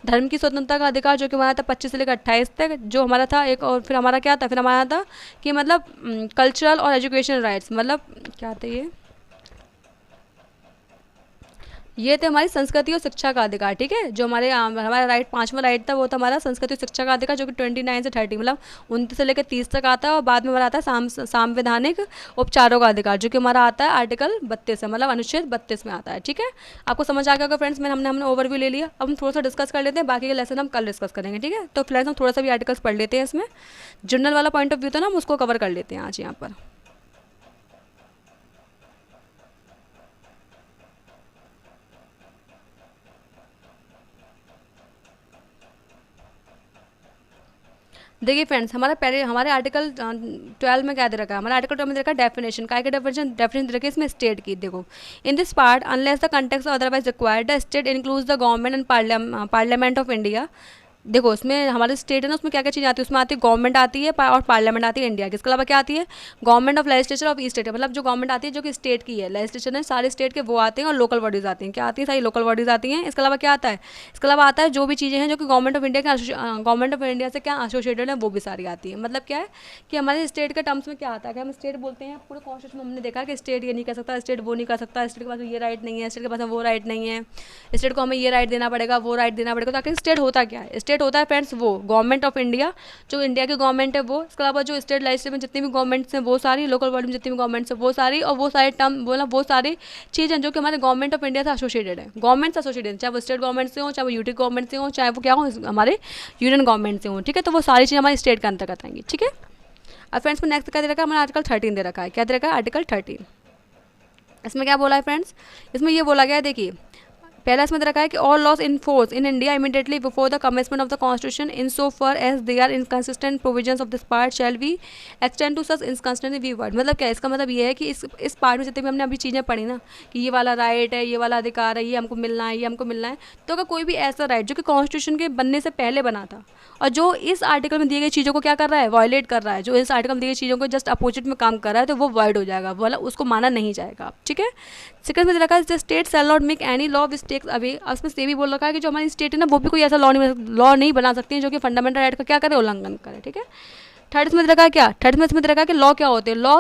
धर्म की स्वतंत्रता का अधिकार जो कि हमारा था 25 से लेकर 28 तक जो हमारा था एक, और फिर हमारा क्या था, फिर हमारा था कि मतलब कल्चरल और एजुकेशनल राइट्स, मतलब क्या था ये, ये थे हमारी संस्कृति और शिक्षा का अधिकार, ठीक है। जो हमारा राइट, पांचवा राइट था वो था हमारा संस्कृति और शिक्षा का अधिकार, जो कि 29 से 30 मतलब 29 से लेकर 30 तक आता है। और बाद में हमारा आता है संवैधानिक उपचारों का अधिकार, जो कि हमारा आता है आर्टिकल 32 है, मतलब अनुच्छेद 32 में आता है, ठीक है। आपको समझ आ गया होगा फ्रेंड्स, हमने ओवरव्यू ले लिया। अब हम थोड़ा सा डिस्कस कर लेते हैं, बाकी के लेसन हम कल डिस्कस करेंगे, ठीक है। तो फ्रेंड्स हम थोड़ा सा भी आर्टिकल्स पढ़ लेते हैं। इसमें जनरल वाला पॉइंट ऑफ व्यू था ना, हम उसको कवर कर लेते हैं आज यहाँ पर। देखिए फ्रेंड्स, हमारे आर्टिकल 12 में क्या दे रखा है, हमारा आर्टिकल 12 में दे रखा है डेफिनेशन, काय का डेफिनेशन दे रखी है इसमें स्टेट की। देखो, in this part unless the context otherwise required the state includes the government and parliament of India. देखो, उसमें हमारे स्टेट है ना, उसमें क्या क्या चीज़ आती है, उसमें आती है गवर्नमेंट आती है और पार्लियामेंट आती है इंडिया की। इसके अलावा क्या आती है, government of legislature of each state है, मतलब जो गवर्नमेंट आती है जो कि स्टेट की है, लेजिस्लेचर है सारे स्टेट के वो आते हैं, और लोकल बॉडीज आती हैं, क्या आती है, सारी लोकल बॉडीज आती हैं। इसके अलावा क्या आता है, इसके अलावा आता है जो भी चीज़ें हैं जो कि गवर्नमेंट ऑफ इंडिया के गवर्नमेंट ऑफ इंडिया से क्या एसोसिएटेड है, वो भी सारी आती है। मतलब क्या है कि हमारे स्टेट के टर्म्स में क्या आता है कि हम स्टेट बोलते हैं, पूरे कॉन्स्टिट्यूशन में हमने देखा कि स्टेट ये नहीं कर सकता, स्टेट वो नहीं कर सकता, स्टेट के पास ये राइट नहीं है, स्टेट के पास वो राइट नहीं है, स्टेट को हमें ये राइट देना पड़ेगा, वो राइट देना पड़ेगा। तो आखिर स्टेट होता क्या है, स्टेट होता है फ्रेंड्स वो गवर्नमेंट ऑफ इंडिया, जो इंडिया की गवर्नमेंट है वो। इसके अलावा जो स्टेट लेजिस्लेचर में जितनी भी गवर्नमेंट्स हैं वो सारी, लोकल बॉडी में जितनी भी गवर्नमेंट्स हैं वो सारी, और वो सारे टर्म बोला वो सारी चीज़ें जो कि हमारे गवर्नमेंट ऑफ इंडिया से एसोसिएटेड है, गवर्नमेंट से एसोसिएटेड, चाहे वो स्टेट गवर्नमेंट से हो, चाहे वो यूटी गवर्नमेंट से हो, चाहे वो क्या हो हमारे यूनियन गवर्नमेंट से हो, ठीक है। तो वो सारी चीज़ें हमारे स्टेट के अंतर्गत आएंगी, ठीक है। अब फ्रेंड्स में नेक्स्ट क्या दे रखा है, हमारा आर्टिकल 13 दे रखा है। क्या दे रखा है, आर्टिकल 13। इसमें क्या बोला है फ्रेंड्स, इसमें ये बोला गया है, देखिए पहला इसमें रखा है कि all laws in force in India immediately before the commencement of the constitution in so far as they are inconsistent provisions of this part shall be extend to such inconsistent be void. मतलब क्या है, इसका मतलब ये है कि इस part में जितने भी हमने अभी चीज़ें पढ़ी ना, कि ये वाला राइट है, ये वाला अधिकार है, ये हमको मिलना है, ये हमको मिलना है, तो अगर कोई भी ऐसा राइट जो कि कॉन्स्टिट्यूशन के बनने से पहले बना था और जो इस आर्टिकल में दिए गई चीज़ों को क्या कर रहा है, वायलेट कर रहा है, जो इस आर्टिकल में दी गई चीज़ों को जस्ट अपोजिट में काम कर रहा है, तो वो वाइड हो जाएगा, वाला उसको माना नहीं जाएगा, ठीक है। सेकंड में रखा है the state shall not make any law which takes away. उसमें से भी बोल रखा है कि जो हमारी स्टेट है ना, वो भी कोई ऐसा लॉ नहीं बना सकती है जो कि फंडामेंटल राइट का क्या करे, उल्लंघन करे, ठीक है। थर्ड इसमें रखा है क्या, थर्ड में इसमें रखा है कि लॉ क्या होते हैं, लॉ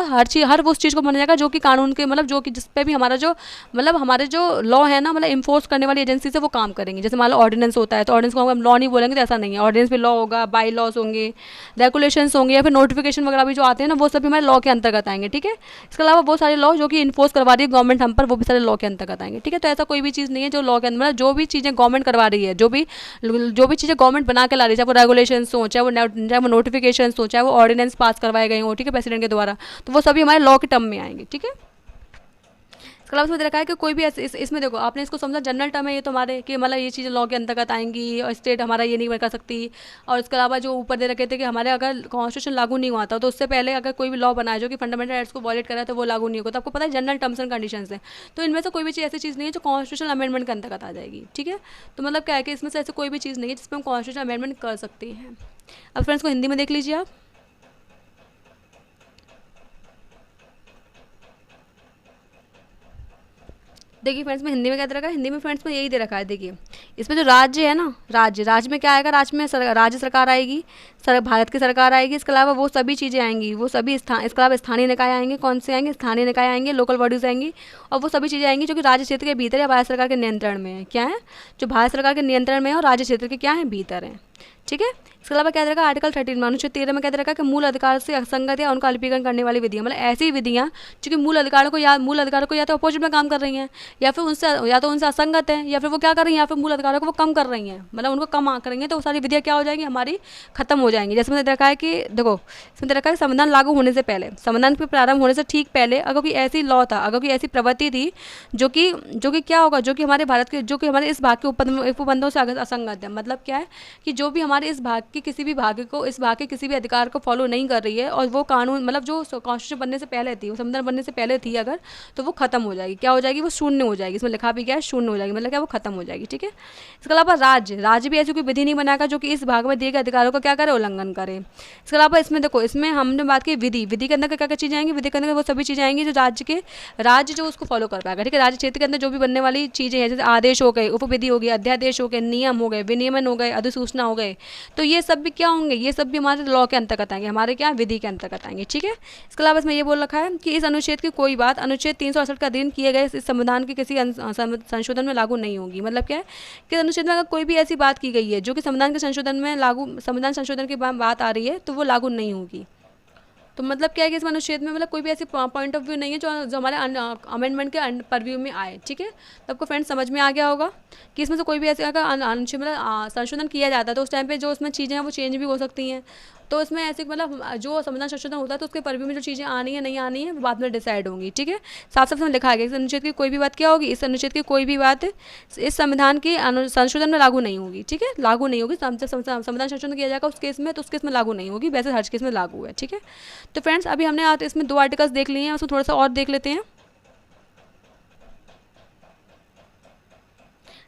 हर उस चीज़ को माना जाएगा जो कि कानून के मतलब जो कि जिस पे भी हमारा जो मतलब हमारे जो लॉ है ना, मतलब इन्फोर्स करने वाली एजेंसी से वो काम करेंगे। जैसे मान लो ऑर्डिनेंस होता है, तो ऑर्डिनेंस को हम लॉ नहीं बोलेंगे, तो ऐसा नहीं है, ऑर्डिनेंस भी लॉ होगा, बाई लॉज होंगे, रेगुलेशंस होंगे, या फिर नोटिफिकेशन वगैरह भी जो आते हैं ना, वो सभी हमारे लॉ के अंतर्गत आएंगे, ठीक है। इसके अलावा वो सारे लॉ जो कि इन्फोर्स करवा रही है गवर्नमेंट हम पर, वो भी सारे लॉ के अंतर्गत आएंगे, ठीक है। तो ऐसा कोई भी चीज़ नहीं है जो लॉ के अंदर, मतलब जो भी चीज़ें गवर्नमेंट करवा रही है, जो भी चीज़ें गवर्नमेंट बना के ला रही है, चाहे वो रेगुलेशंस हो, चाहे वो नोटिफिकेशन हो, चाहे वो ऑर्डिनेंस पास करवाए गए हो, ठीक है, प्रेसिडेंट के द्वारा, तो वो सभी हमारे लॉ के टर्म में आएंगे, ठीक है। इसके अलावा इसमें रखा है कि कोई भी इसमें देखो आपने इसको समझा जनरल टर्म है ये तुम्हारे, कि मतलब ये चीज़ें लॉ के अंतर्गत आएंगी और स्टेट हमारा ये नहीं कर सकती। और इसके अलावा जो ऊपर दे रखे थे कि हमारे अगर कॉन्स्टिट्यूशन लागू नहीं हुआ था तो उससे पहले अगर कोई भी लॉ बनाए जो कि फंडामेंटल राइट्स को वॉलेट करा तो वो लागू नहीं होगा। तो आपको पता है जनरल टर्म्स एंड कंडीशंस है, तो इनमें से कोई भी चीज़ ऐसी चीज़ नहीं है जो कॉन्स्टिट्यूशनल अमेंडमेंट के अंतर्गत आ जाएगी, ठीक है। तो मतलब क्या है कि इसमें से ऐसे कोई भी चीज़ नहीं है जिसमें हम कॉन्स्टिट्यूशनल अमेंडमेंट कर सकते हैं। अब फ्रेंड्स को हिंदी में देख लीजिए आप। देखिए फ्रेंड्स में हिंदी में क्या दे रखा है, हिंदी में फ्रेंड्स में यही दे रखा है। देखिए इसमें जो राज्य है ना, राज्य में क्या आएगा, राज्य में राज्य सरकार आएगी, भारत की सरकार आएगी। इसके अलावा वो सभी चीज़ें आएंगी, वो सभी इसके अलावा स्थानीय निकाय आएंगे। कौन से आएंगे, स्थानीय निकाय आएंगे, लोकल बॉडीज आएंगी। और वो सभी चीज़ें आएंगी जो कि राज्य क्षेत्र के भीतर या भारत सरकार के नियंत्रण में है। क्या है, जो भारत सरकार के नियंत्रण में है और राज्य क्षेत्र के क्या है, भीतर है, ठीक है। इसके अलावा क्या रहेगा, आर्टिकल 13 में अनुच्छेद 13 में क्या रहेगा कि मूल अधिकार से असंगत या उनका अल्पीकरण करने वाली विधियां, मतलब ऐसी विधियां जो कि मूल अधिकारों को या तो अपोजिट में काम कर रही हैं, या फिर उनसे असंगत है, या फिर वो क्या कर रही हैं, या फिर मूल अधिकारों को वो कम कर रही हैं, मतलब उनको कम करेंगे, तो वो सारी विधियां क्या हो जाएंगी, हमारी खत्म हो जाएंगी। जैसे मैंने देखा है कि देखो इसमें देखा है संविधान लागू होने से पहले, संविधान के प्रारंभ होने से ठीक पहले अगर कोई ऐसी लॉ था, अगर कोई ऐसी प्रवृत्ति थी जो कि क्या होगा, जो कि हमारे भारत के जो कि हमारे इस भाग के उपबंधों से असंगत है। मतलब क्या है कि जो भी हमारे इस भाग के किसी भी भाग को, इस भाग के किसी भी अधिकार को फॉलो नहीं कर रही है, और वो कानून मतलब जो कॉन्स्टिट्यूशन बनने से पहले थी, वो संविधान बनने से पहले थी अगर, तो वो खत्म हो जाएगी। क्या हो जाएगी, वो शून्य हो जाएगी। इसमें लिखा भी क्या है, शून्य हो जाएगी, मतलब क्या, वो खत्म हो जाएगी, ठीक है। इसके अलावा राज्य भी ऐसी कोई विधि नहीं बनाएगा जो कि इस भाग में दिए गए अधिकारों को क्या करे, उल्लंघन करे। इसके अलावा इसमें देखो, इसमें हमने बात की विधि के अंदर क्या क्या चीज़ें आएंगी, विधि के अंदर वो सभी चीज़ें आएंगी जो राज्य जो उसको फॉलो कर पाएगा, ठीक है। राज्य क्षेत्र के अंदर जो भी बनने वाली चीज़ें हैं, जैसे आदेश हो गए, उपविधि हो गई, अध्यादेश हो गए, नियम हो गए, विनियमन हो गए, अधिसूचना हो गए, तो ये सब भी क्या होंगे, ये सब भी हमारे लॉ के अंतर्गत आएंगे, हमारे क्या विधि के अंतर्गत आएंगे। ठीक है, इसके अलावा इसमें ये बोल रखा है कि इस अनुच्छेद की कोई बात अनुच्छेद 368 के अधीन किए गए इस संविधान के किसी संशोधन में लागू नहीं होगी। मतलब क्या है कि अनुच्छेद में अगर कोई भी ऐसी बात की गई है जो कि संविधान के संशोधन में लागू, संविधान संशोधन की बात आ रही है, तो वो लागू नहीं होगी। तो मतलब क्या है कि इस अनुच्छेद में मतलब कोई भी ऐसी पॉइंट ऑफ व्यू नहीं है जो हमारे अमेंडमेंट के परव्यू में आए। ठीक है, तो आपको फ्रेंड्स समझ में आ गया होगा कि इसमें से कोई भी ऐसे अगर अनुच्छेद मतलब संशोधन किया जाता है तो उस टाइम पे जो उसमें चीज़ें हैं वो चेंज भी हो सकती हैं। तो इसमें ऐसे मतलब जो संविधान संशोधन होता है तो उसके परव्यू में जो चीज़ें आनी है नहीं आनी है वो बाद में डिसाइड होंगी। ठीक है, साफ साफ इसमें लिखा गया इस अनुच्छेद की कोई भी बात क्या होगी, इस अनुच्छेद की कोई भी बात इस संविधान की संशोधन में लागू नहीं होगी। ठीक है, लागू नहीं होगी, संविधान संशोधन किया जाएगा उस केस में तो उस केस में लागू नहीं होगी, वैसे हर केस में लागू है। ठीक है, तो फ्रेंड्स अभी हमने इसमें 2 आर्टिकल्स देख लिए हैं, उसको थोड़ा सा और देख लेते हैं।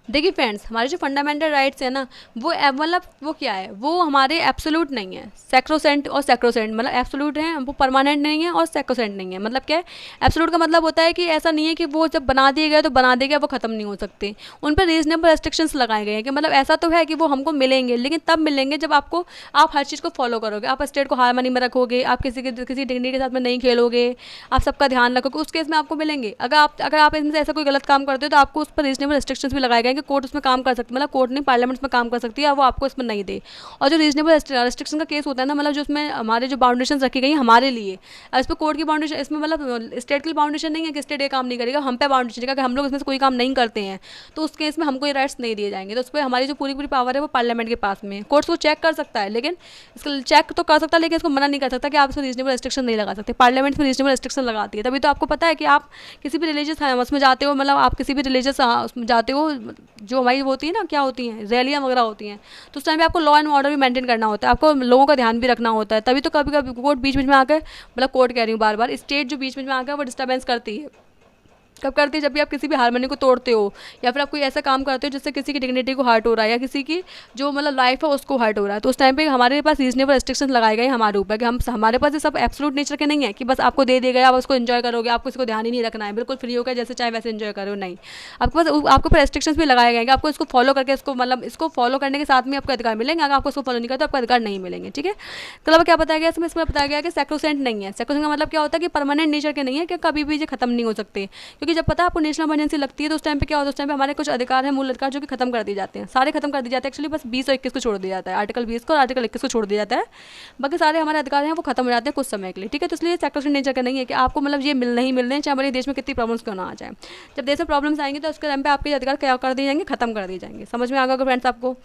देखिए फ्रेंड्स, हमारे जो फंडामेंटल राइट्स है ना वो मतलब वो क्या है, वो हमारे एब्सोल्यूट नहीं है, सैक्रोसेंट और सैक्रोसेंट, मतलब एब्सोल्यूट हैं वो परमानेंट नहीं है और सैक्रोसेंट नहीं है। मतलब क्या है, एब्सोल्यूट का मतलब होता है कि ऐसा नहीं है कि वो जब बना दिए गए तो बना दिए गए, वो खत्म नहीं हो सकते, उन पर रीजनेबल रेस्ट्रिक्शंस लगाए गए हैं कि मतलब ऐसा तो है कि वो हमको मिलेंगे लेकिन तब मिलेंगे जब आप हर चीज़ को फॉलो करोगे, आप स्टेट को हार्मनी में रखोगे, आप किसी डिग्निटी के साथ में नहीं खेलोगे, आप सबका ध्यान रखोगे, उस केस में आपको मिलेंगे। अगर आप इनमें से ऐसा कोई गलत काम करते हो तो आपको उस पर रीजनेबल रेस्ट्रिक्शंस भी लगाए गए कि कोर्ट उसमें काम कर सकती है, मतलब कोर्ट नहीं पार्लियामेंट में काम कर सकती है और वो आपको इसमें नहीं दे। और जो रीजनेबल रेस्ट्रिक्शन का केस होता है ना, मतलब जो उसमें हमारे जो बाउंडेशन रखी गई हमारे लिए, इस पर कोर्ट की बाउंडेशन, इसमें मतलब स्टेट की बाउंडेशन नहीं है कि स्टेट ये काम नहीं करेगा, हम पे बाउंडेशन है कि हम लोग इसमें से कोई काम नहीं करते हैं तो उस केस में हमको ये राइट्स नहीं दिए जाएंगे। तो उस पर हमारी जो पूरी पावर है वो पार्लियामेंट के पास में, कोर्ट को चेक कर सकता है, लेकिन इसको चेक तो कर सकता है लेकिन इसको मना नहीं कर सकता कि आप इसमें रीजनेबल रेस्ट्रिक्शन नहीं लगा सकते। पार्लियामेंट में रीजनेबल रेस्ट्रिक्शन लगाती है, तभी तो आपको पता है कि आप किसी भी रिलीजियस उसमें जाते हो, मतलब आप किसी भी रिलीजियस उसमें जाते हो, जो हमारी होती है ना, क्या होती हैं, रैलियाँ वगैरह होती हैं, तो उस टाइम पे आपको लॉ एंड ऑर्डर भी मेंटेन करना होता है, आपको लोगों का ध्यान भी रखना होता है। तभी तो कभी कभी कोर्ट बीच में आकर, मतलब कोर्ट कह रही हूँ बार बार, स्टेट जो बीच में आकर वो डिस्टर्बेंस करती है। कब करती है, जब भी आप किसी भी हार्मनी को तोड़ते हो या फिर आप कोई ऐसा काम करते हो जिससे किसी की डिग्निटी को हर्ट हो रहा है या किसी की जो मतलब लाइफ है उसको हर्ट हो रहा है, तो उस टाइम पे हमारे पास रीजनेबल रेस्ट्रिक्शन लगाए गए हमारे ऊपर कि हमारे पास ये सब एब्सोल्यूट नेचर के नहीं है कि बस आपको दे दिया गया आप उसको एंजॉय करोगे, आपको इसको ध्यान ही नहीं रखना है, बिल्कुल फ्री होकर जैसे चाहे वैसे एंजॉय करो, नहीं, आपके ऊपर रेस्ट्रिक्शंस भी लगाए गए, आपको इसको फॉलो करके इसको मतलब इसको फॉलो करने के साथ में आपको अधिकार मिलेंगे, अगर आपको इसको फॉलो नहीं करते तो आपको अधिकार नहीं मिलेंगे। ठीक है, तो अब क्या बताया गया इसमें बताया गया कि सैक्रोसेंट नहीं है। सैक्रोसेंट का मतलब क्या होता है कि परमानेंट नेचर के नहीं है कि कभी भी ये खत्म नहीं हो सकते, क्योंकि जब पता आपको नेशनल इमरजेंसी लगती है तो उस टाइम पे क्या होता है, उस टाइम पे हमारे कुछ अधिकार हैं, मूल अधिकार जो कि खत्म कर दिए जाते हैं, सारे खत्म कर दिए जाते हैं। एक्चुअली बस 20 और 21 को छोड़ दिया जाता है, आर्टिकल 20 को और आर्टिकल 21 को छोड़ दिया जाता है, बाकी सारे हमारे अधिकार हैं वो खत्म हो जाते हैं कुछ समय के लिए। ठीक है, तो इसलिए सैक्रोसेंट नेचर का नहीं है कि आपको मतलब ये नहीं मिलने चाहे हमारे देश में कितनी प्रॉब्लम्स क्यों ना आ जाए। जब देश में प्रॉब्लम्स आएंगे तो उसके टाइम पे आपके अधिकार क्या कर दिए जाएंगे, खत्म कर दिए जाएंगे। समझ में आ गया फ्रेंड्स आपको?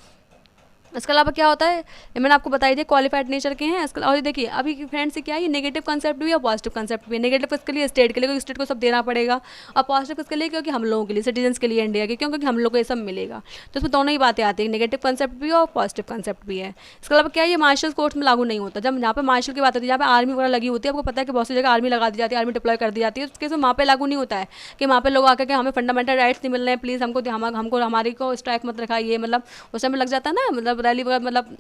इसके अलावा क्या होता है, ये मैंने आपको बताई थी क्वालिफाइड नेचर के हैं। इसके और देखिए अभी फ्रेंड्स से क्या है, ये नेगेटिव कंसेप्ट भी है और पॉजिटिव कंसेप्ट भी है। नेगेटिव किसके लिए, स्टेट के लिए, क्योंकि स्टेट को सब देना पड़ेगा, और पॉजिटिव किसके लिए, क्योंकि हम लोगों के लिए, सिटीजन्स के लिए, इंडिया के, क्योंकि हम लोग को ये सब मिलेगा। तो इसमें दोनों ही बातें आती है, नेगेटिव कंसेप्ट भी और पॉजिटिव कंसेप्ट भी है। इसके अलावा क्या है, ये मार्शल कोर्ट्स में लागू नहीं होता। जब जहाँ पे मार्शल की बात होती है, जहाँ पे आर्मी वगैरह लगी होती है, आपको पता है कि बहुत सी जगह आर्मी लगा दी जाती है, आर्मी डिप्लॉय कर दी जाती है, उसके वहाँ पे लागू नहीं होता है कि वहाँ पे लोग आकर के हमें फंडामेंटल राइट्स नहीं मिल रहे हैं, प्लीज़ हमको हमारी को स्ट्राइक मत रखाइए। मतलब उस टाइम में लग जाता है ना, मतलब रैली वगैरह, मतलब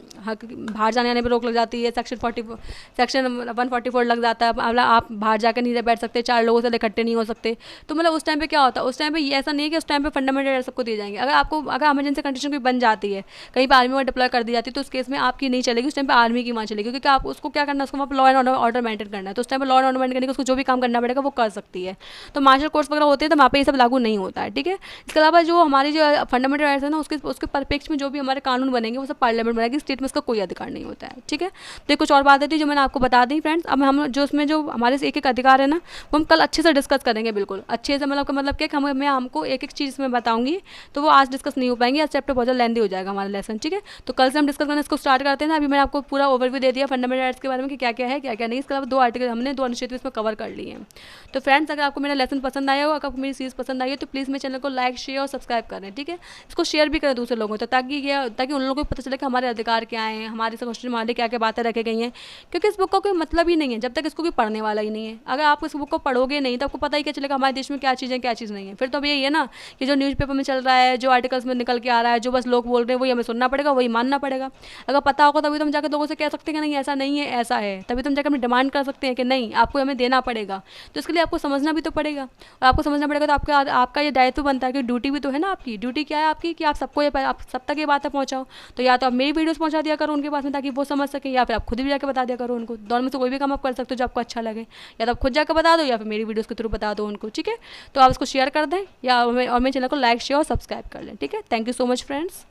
बाहर जाने आने पर रोक लग जाती है, सेक्शन 144 लग जाता है, मतलब आप बाहर जाकर नहीं बैठ सकते, 4 लोगों से इकट्ठे नहीं हो सकते। तो मतलब उस टाइम पे क्या होता है, उस टाइम पे ये ऐसा नहीं है कि उस टाइम पे फंडामेंटल राइट्स सबको दिए जाएंगे। अगर इमरजेंसी कंडीशन कोई बन जाती है, कहीं पर आर्मी में डिप्लॉय कर दी जाती है, तो उस केस में आपकी नहीं चलेगी, उस टाइम पे आर्मी की वहाँ चलेगी, क्योंकि आप उसको क्या करना है, उसको वहाँ पर लॉ एंड ऑर्डर मेंटेन करना है। तो उस टाइम पर लॉ एंड ऑर्डर मेंटेन करने के उसको जो भी काम करना पड़ेगा वो कर सकती है। तो मार्शल कोर्ट्स वगैरह होते हैं तो वहाँ पे ये सब लागू नहीं होता है। ठीक है, इसके अलावा जो हमारी जो फंडामेंटल राइट्स है ना, उसके परिप्रेक्ष्य में जो भी हमारे कानून बनेंगे वो सब पार्लियामेंट बनाएगी, स्टेट में इसका कोई अधिकार नहीं होता है। ठीक है, तो कुछ और बातें थी जो मैंने आपको बता दी फ्रेंड्स। अब हम जो उसमें जो हमारे एक एक अधिकार है ना, वो हम कल अच्छे से डिस्कस करेंगे, बिल्कुल अच्छे से, मतलब क्या मैं हमको एक एक चीज़ में बताऊंगी, तो वो आज डिस्कस नहीं हो पाएंगे, आज चैप्टर बहुत ज़्यादा लेंदी हो जाएगा हमारा लेसन। ठीक है, तो कल से हम डिस्कस करना इसको स्टार्ट करते हैं ना। अभी मैंने आपको पूरा ओवरव्यू दे दिया फंडामेंटल राइट्स के बारे में कि क्या क्या है क्या क्या नहीं। इसके अलावा 2 आर्टिकल हमने 2 अनुच्छेद इसमें कवर कर लिए हैं। तो फ्रेंड्स, अगर आपको मेरा लेसन पसंद आया हो, अगर आपको मेरी सीरीज पसंद आई है, तो प्लीज़ मेरे चैनल को लाइक, शेयर और सब्सक्राइब करें। ठीक है, इसको शेयर भी करें दूसरे लोगों तक, ताकि उन लोगों को पता चले कि हमारे अधिकार क्या हैं, हमारे क्वेश्चन हमारे क्या क्या बातें रखी गई हैं। क्योंकि इस बुक का कोई मतलब ही नहीं है जब तक इसको कोई पढ़ने वाला ही नहीं है। अगर आप इस बुक को पढ़ोगे नहीं तो आपको पता ही क्या चलेगा हमारे देश में क्या चीज़ है क्या चीज़ नहीं है। फिर तो अब यही है ना कि जो न्यूज़पेपर में चल रहा है, जो आर्टिकल्स में निकल के आ रहा है, जो बस लोग बोल रहे हैं वही हमें सुनना पड़ेगा, वही मानना पड़ेगा। अगर पता होगा तभी तुम जाकर लोगों से कह सकते हैं कि नहीं ऐसा नहीं है ऐसा है, तभी तुम जाकर हमें डिमांड कर सकते हैं कि नहीं आपको हमें देना पड़ेगा। तो इसके लिए आपको समझना भी तो पड़ेगा, और आपको समझना पड़ेगा तो आपका ये दायित्व बनता है कि ड्यूटी भी तो है ना आपकी। ड्यूटी क्या है आपकी कि आप सब तक ये बातें पहुँचाओ। तो या तो आप मेरी वीडियोस पहुंचा दिया करो उनके पास में ताकि वो समझ सके, या फिर आप खुद भी जाकर बता दिया करो उनको। दोनों में से कोई भी काम आप कर सकते हो जो आपको अच्छा लगे, या तो आप खुद जाकर बता दो या फिर मेरी वीडियोस के थ्रू बता दो उनको, ठीक है। तो आप इसको शेयर कर दें या और मेरे चैनल को लाइक शेयर और सब्सक्राइब कर लें, ठीक है। Thank you so much friends.